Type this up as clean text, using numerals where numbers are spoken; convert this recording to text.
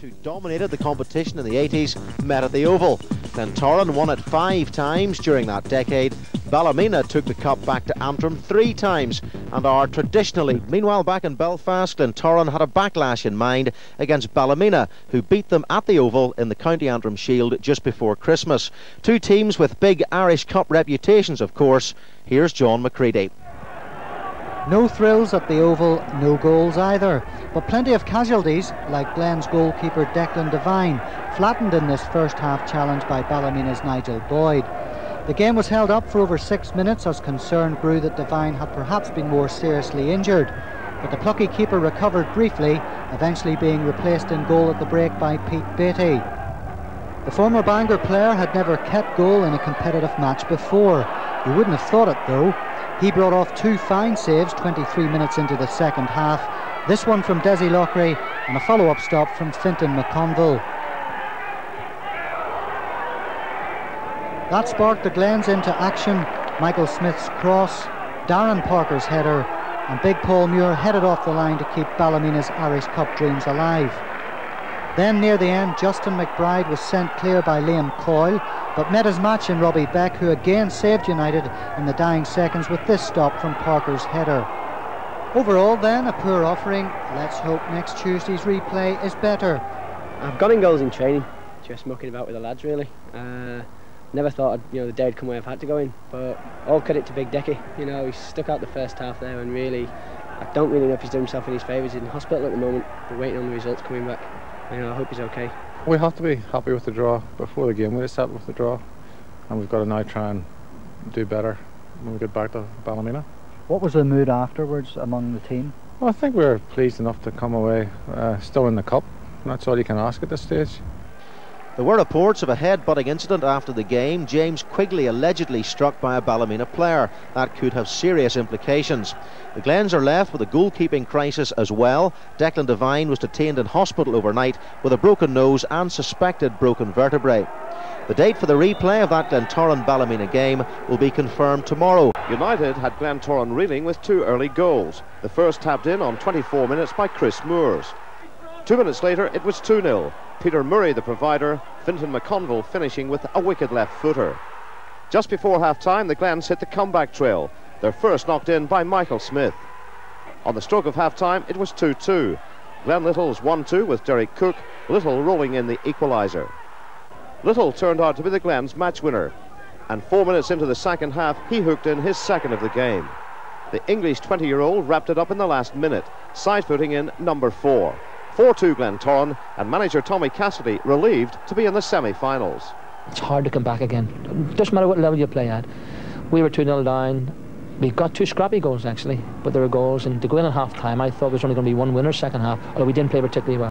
who dominated the competition in the 80s, met at the Oval. Glentoran won it 5 times during that decade. Ballymena took the cup back to Antrim 3 times and are traditionally. Meanwhile, back in Belfast, Glentoran had a backlash in mind against Ballymena, who beat them at the Oval in the County Antrim Shield just before Christmas. 2 teams with big Irish Cup reputations, of course. Here's John McCready. No thrills at the Oval, no goals either, but plenty of casualties, like Glens goalkeeper Declan Devine, flattened in this first half challenge by Ballymena's Nigel Boyd. The game was held up for over 6 minutes as concern grew that Devine had perhaps been more seriously injured, but the plucky keeper recovered briefly, eventually being replaced in goal at the break by Pete Batey. The former Bangor player had never kept goal in a competitive match before. You wouldn't have thought it though. He brought off 2 fine saves 23 minutes into the second half. This one from Desi Lockery and a follow-up stop from Fintan McConville. That sparked the Glens into action. Michael Smith's cross, Darren Parker's header, and Big Paul Muir headed off the line to keep Ballymena's Irish Cup dreams alive. Then near the end, Justin McBride was sent clear by Liam Coyle, but met his match in Robbie Beck, who again saved United in the dying seconds with this stop from Parker's header. Overall then, a poor offering. Let's hope next Tuesday's replay is better. I've got in goals in training, just mucking about with the lads really. Never thought the day would come where I've had to go in, but all credit to Big Decky. He stuck out the first half there, and really, I don't really know if he's done himself any favours. He's in hospital at the moment. We're waiting on the results coming back. I hope he's okay. We have to be happy with the draw before the game. We just happy with the draw, and we've got to now try and do better when we get back to Ballymena. What was the mood afterwards among the team? Well, I think we were pleased enough to come away still in the cup, and that's all you can ask at this stage. There were reports of a head-butting incident after the game. James Quigley allegedly struck by a Ballymena player. That could have serious implications. The Glens are left with a goalkeeping crisis as well. Declan Devine was detained in hospital overnight with a broken nose and suspected broken vertebrae. The date for the replay of that Glentoran-Ballymena game will be confirmed tomorrow. United had Glentoran reeling with 2 early goals. The first tapped in on 24 minutes by Chris Moores. 2 minutes later it was 2-0. Peter Murray the provider, Fintan McConville finishing with a wicked left footer. Just before half-time the Glens hit the comeback trail, their first knocked in by Michael Smith. On the stroke of half-time it was 2-2. Glen Little's 1-2 with Derek Cook, Little rolling in the equaliser. Little turned out to be the Glens match winner, and 4 minutes into the second half he hooked in his second of the game. The English 20-year-old wrapped it up in the last minute, side-footing in number 4. 4-2 Glentoran, and manager Tommy Cassidy relieved to be in the semi-finals. It's hard to come back again. Doesn't matter what level you play at. We were 2-0 down. We got 2 scrappy goals actually, but there were goals, and to go in at half time I thought there was only going to be 1 winner second half, although we didn't play particularly well.